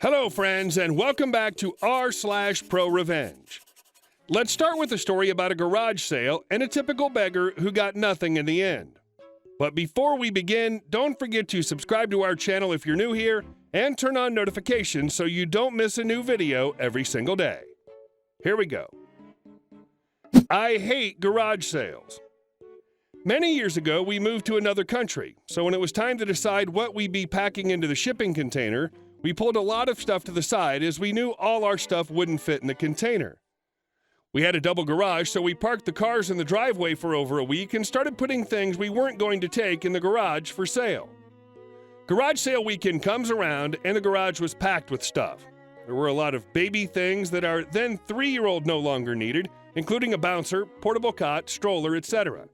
Hello, friends, and welcome back to r/ProRevenge. Let's start with a story about a garage sale and a typical beggar who got nothing in the end. But before we begin, don't forget to subscribe to our channel if you're new here and turn on notifications so you don't miss a new video every single day. Here we go. I hate garage sales. Many years ago, we moved to another country, so when it was time to decide what we'd be packing into the shipping container, we pulled a lot of stuff to the side as we knew all our stuff wouldn't fit in the container. We had a double garage, so we parked the cars in the driveway for over a week and started putting things we weren't going to take in the garage for sale. Garage sale weekend comes around and the garage was packed with stuff. There were a lot of baby things that our then 3-year-old no longer needed, including a bouncer, portable cot, stroller, etc.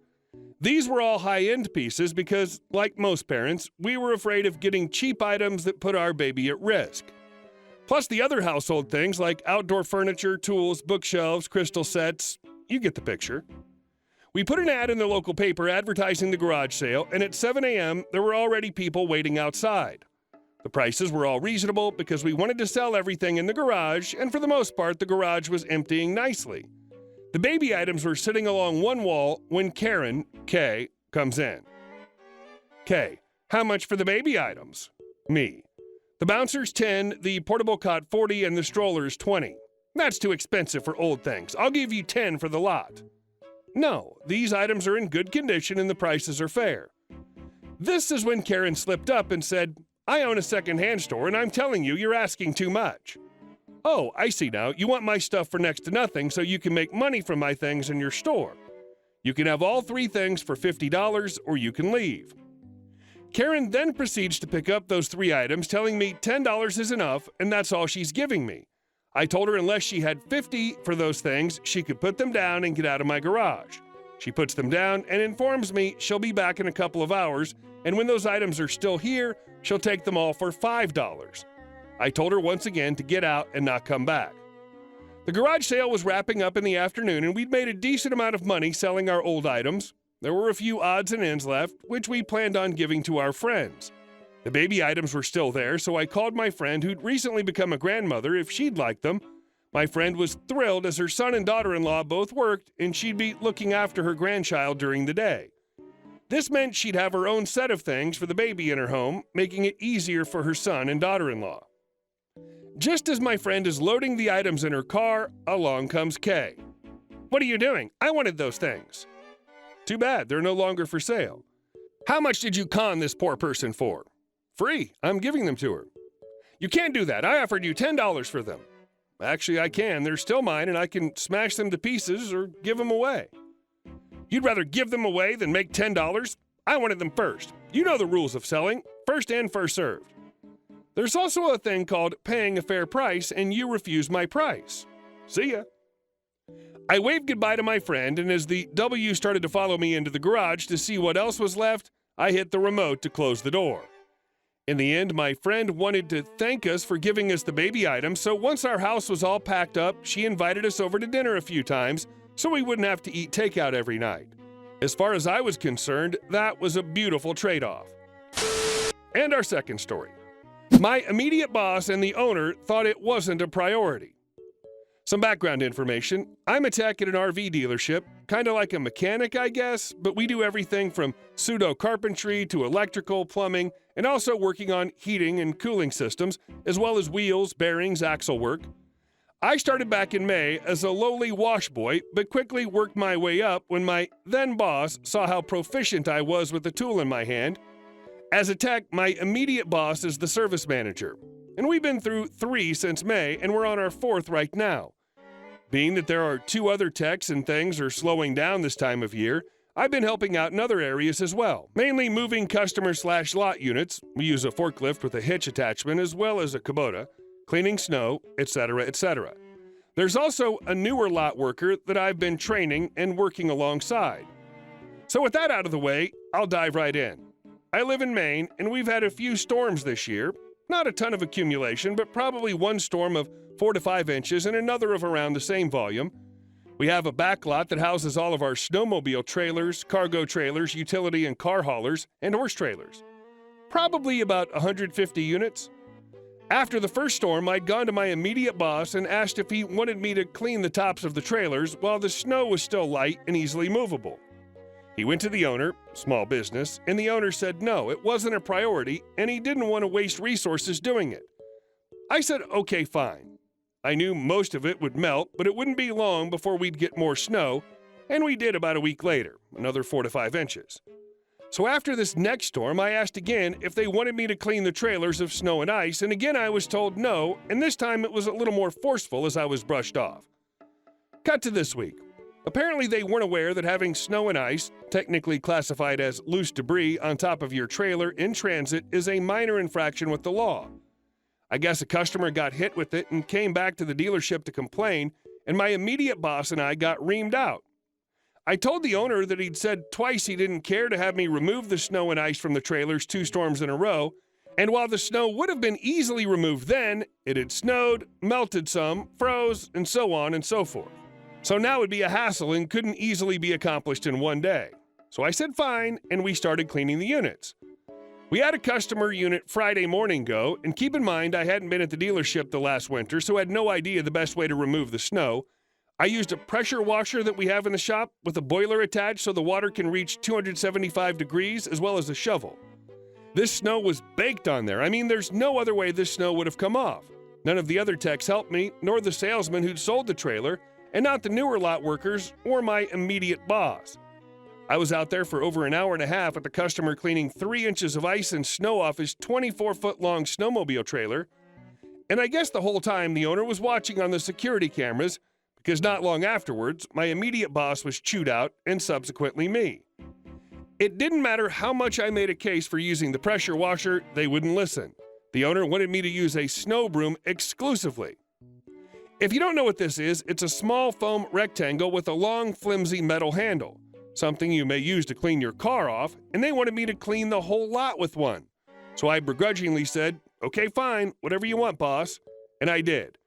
These were all high-end pieces because, like most parents, we were afraid of getting cheap items that put our baby at risk. Plus the other household things like outdoor furniture, tools, bookshelves, crystal sets. You get the picture. We put an ad in the local paper advertising the garage sale, and at 7 a.m. there were already people waiting outside. The prices were all reasonable because we wanted to sell everything in the garage, and for the most part the garage was emptying nicely. The baby items were sitting along one wall when Karen, K, comes in. K, how much for the baby items? Me. The bouncer's 10, the portable cot 40, and the stroller's 20. That's too expensive for old things. I'll give you 10 for the lot. No, these items are in good condition and the prices are fair. This is when Karen slipped up and said, I own a second-hand store and I'm telling you, you're asking too much. Oh, I see now. You want my stuff for next to nothing so you can make money from my things in your store. You can have all 3 things for $50 or you can leave. Karen then proceeds to pick up those 3 items, telling me $10 is enough and that's all she's giving me. I told her unless she had $50 for those things, she could put them down and get out of my garage. She puts them down and informs me she'll be back in a couple of hours, and when those items are still here, she'll take them all for $5. I told her once again to get out and not come back. The garage sale was wrapping up in the afternoon and we'd made a decent amount of money selling our old items. There were a few odds and ends left, which we planned on giving to our friends. The baby items were still there, so I called my friend who'd recently become a grandmother if she'd like them. My friend was thrilled as her son and daughter-in-law both worked and she'd be looking after her grandchild during the day. This meant she'd have her own set of things for the baby in her home, making it easier for her son and daughter-in-law. Just as my friend is loading the items in her car, along comes Kay. What are you doing? I wanted those things. Too bad, they're no longer for sale. How much did you con this poor person for? Free, I'm giving them to her. You can't do that, I offered you $10 for them. Actually, I can, they're still mine and I can smash them to pieces or give them away. You'd rather give them away than make $10? I wanted them first. You know the rules of selling, first in, first served. There's also a thing called paying a fair price, and you refuse my price. See ya. I waved goodbye to my friend, and as the W started to follow me into the garage to see what else was left, I hit the remote to close the door. In the end, my friend wanted to thank us for giving us the baby items, so once our house was all packed up, she invited us over to dinner a few times so we wouldn't have to eat takeout every night. As far as I was concerned, that was a beautiful trade-off. And our second story. My immediate boss and the owner thought it wasn't a priority. Some background information. I'm a tech at an RV dealership, kind of like a mechanic, I guess, but we do everything from pseudo-carpentry to electrical, plumbing, and also working on heating and cooling systems, as well as wheels, bearings, axle work. I started back in May as a lowly wash boy, but quickly worked my way up when my then boss saw how proficient I was with the tool in my hand. As a tech, my immediate boss is the service manager, and we've been through 3 since May, and we're on our 4th right now. Being that there are 2 other techs and things are slowing down this time of year, I've been helping out in other areas as well, mainly moving customer/lot units. We use a forklift with a hitch attachment as well as a Kubota, cleaning snow, etc., etc. There's also a newer lot worker that I've been training and working alongside. So with that out of the way, I'll dive right in. I live in Maine, and we've had a few storms this year. Not a ton of accumulation, but probably one storm of 4 to 5 inches and another of around the same volume. We have a back lot that houses all of our snowmobile trailers, cargo trailers, utility and car haulers, and horse trailers. Probably about 150 units. After the first storm, I'd gone to my immediate boss and asked if he wanted me to clean the tops of the trailers while the snow was still light and easily movable. He went to the owner, small business, and the owner said no, it wasn't a priority, and he didn't want to waste resources doing it. I said, okay, fine. I knew most of it would melt, but it wouldn't be long before we'd get more snow, and we did about a week later, another 4 to 5 inches. So after this next storm, I asked again if they wanted me to clean the trailers of snow and ice, and again I was told no, and this time it was a little more forceful as I was brushed off. Cut to this week. Apparently they weren't aware that having snow and ice, technically classified as loose debris on top of your trailer in transit, is a minor infraction with the law. I guess a customer got hit with it and came back to the dealership to complain, and my immediate boss and I got reamed out. I told the owner that he'd said twice he didn't care to have me remove the snow and ice from the trailers 2 storms in a row, and while the snow would have been easily removed then, it had snowed, melted some, froze, and so on and so forth. So now it'd be a hassle and couldn't easily be accomplished in one day. So I said fine, and we started cleaning the units. We had a customer unit Friday morning go, and keep in mind I hadn't been at the dealership the last winter, so had no idea the best way to remove the snow. I used a pressure washer that we have in the shop with a boiler attached so the water can reach 275 degrees, as well as a shovel. This snow was baked on there. I mean, there's no other way this snow would have come off. None of the other techs helped me, nor the salesman who'd sold the trailer, and not the newer lot workers or my immediate boss. I was out there for over an hour and a half at the customer cleaning 3 inches of ice and snow off his 24-foot-long snowmobile trailer, and I guess the whole time the owner was watching on the security cameras, because not long afterwards, my immediate boss was chewed out, and subsequently me. It didn't matter how much I made a case for using the pressure washer, they wouldn't listen. The owner wanted me to use a snow broom exclusively. If you don't know what this is, it's a small foam rectangle with a long, flimsy metal handle, something you may use to clean your car off, and they wanted me to clean the whole lot with one. So I begrudgingly said, okay, fine, whatever you want, boss, and I did.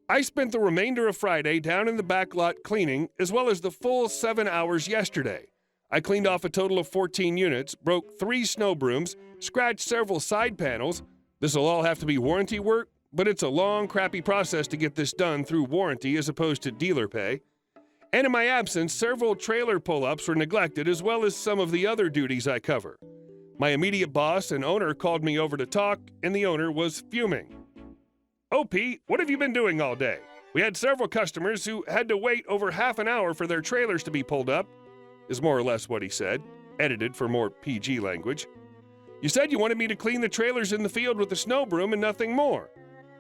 I spent the remainder of Friday down in the back lot cleaning, as well as the full 7 hours yesterday. I cleaned off a total of 14 units, broke 3 snow brooms, scratched several side panels. This'll all have to be warranty work, but it's a long, crappy process to get this done through warranty as opposed to dealer pay. And in my absence, several trailer pull-ups were neglected, as well as some of the other duties I cover. My immediate boss and owner called me over to talk, and the owner was fuming. "Oh, Pete, what have you been doing all day? We had several customers who had to wait over half an hour for their trailers to be pulled up," is more or less what he said, edited for more PG language. "You said you wanted me to clean the trailers in the field with a snow broom and nothing more.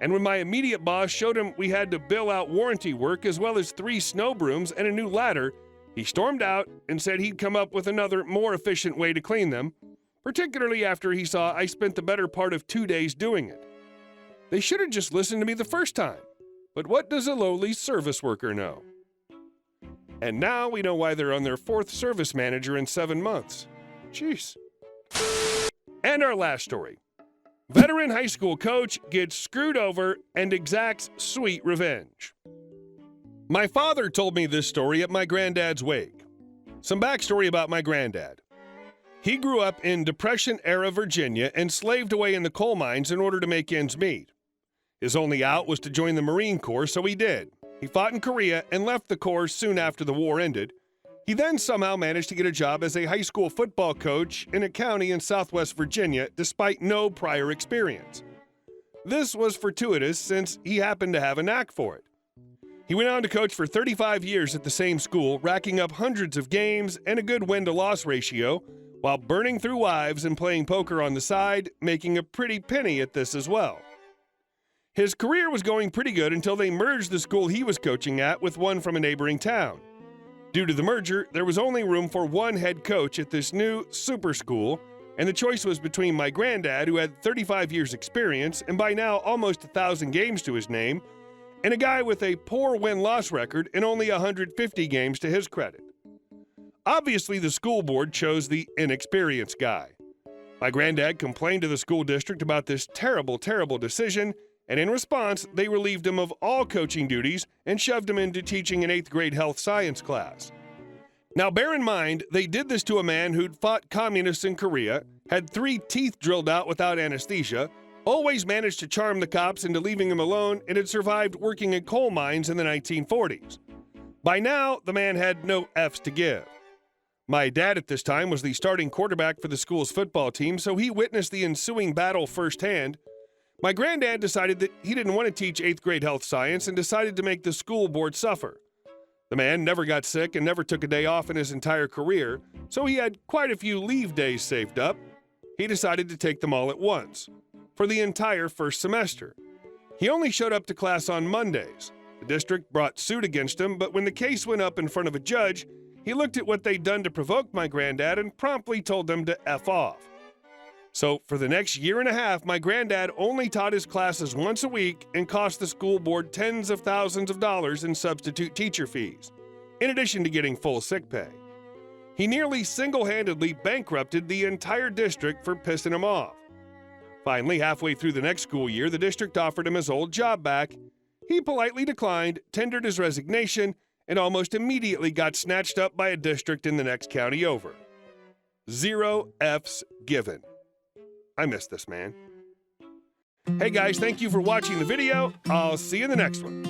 And when my immediate boss showed him we had to bill out warranty work as well as 3 snow brooms and a new ladder, he stormed out and said he'd come up with another, more efficient way to clean them, particularly after he saw I spent the better part of 2 days doing it. They should have just listened to me the first time. But what does a lowly service worker know?" And now we know why they're on their 4th service manager in 7 months. Jeez. And our last story. Veteran high school coach gets screwed over and exacts sweet revenge. My father told me this story at my granddad's wake. Some backstory about my granddad. He grew up in Depression-era Virginia and slaved away in the coal mines in order to make ends meet. His only out was to join the Marine Corps, so he did. He fought in Korea and left the Corps soon after the war ended. He then somehow managed to get a job as a high school football coach in a county in Southwest Virginia despite no prior experience. This was fortuitous since he happened to have a knack for it. He went on to coach for 35 years at the same school, racking up hundreds of games and a good win-to-loss ratio, while burning through wives and playing poker on the side, making a pretty penny at this as well. His career was going pretty good until they merged the school he was coaching at with one from a neighboring town. Due to the merger, there was only room for one head coach at this new super school, and the choice was between my granddad, who had 35 years experience and by now almost 1,000 games to his name, and a guy with a poor win-loss record and only 150 games to his credit. Obviously, the school board chose the inexperienced guy. My granddad complained to the school district about this terrible, terrible decision, and in response, they relieved him of all coaching duties and shoved him into teaching an 8th grade health science class. Now, bear in mind, they did this to a man who'd fought communists in Korea, had 3 teeth drilled out without anesthesia, always managed to charm the cops into leaving him alone and had survived working in coal mines in the 1940s. By now, the man had no F's to give. My dad at this time was the starting quarterback for the school's football team, so he witnessed the ensuing battle firsthand. My granddad decided that he didn't want to teach 8th grade health science and decided to make the school board suffer. The man never got sick and never took a day off in his entire career, so he had quite a few leave days saved up. He decided to take them all at once, for the entire first semester. He only showed up to class on Mondays. The district brought suit against him, but when the case went up in front of a judge, he looked at what they'd done to provoke my granddad and promptly told them to F off. So for the next year and a half, my granddad only taught his classes once a week and cost the school board tens of thousands of dollars in substitute teacher fees, in addition to getting full sick pay. He nearly single-handedly bankrupted the entire district for pissing him off. Finally, halfway through the next school year, the district offered him his old job back. He politely declined, tendered his resignation, and almost immediately got snatched up by a district in the next county over. 0 F's given. I miss this man. Hey guys, thank you for watching the video. I'll see you in the next one.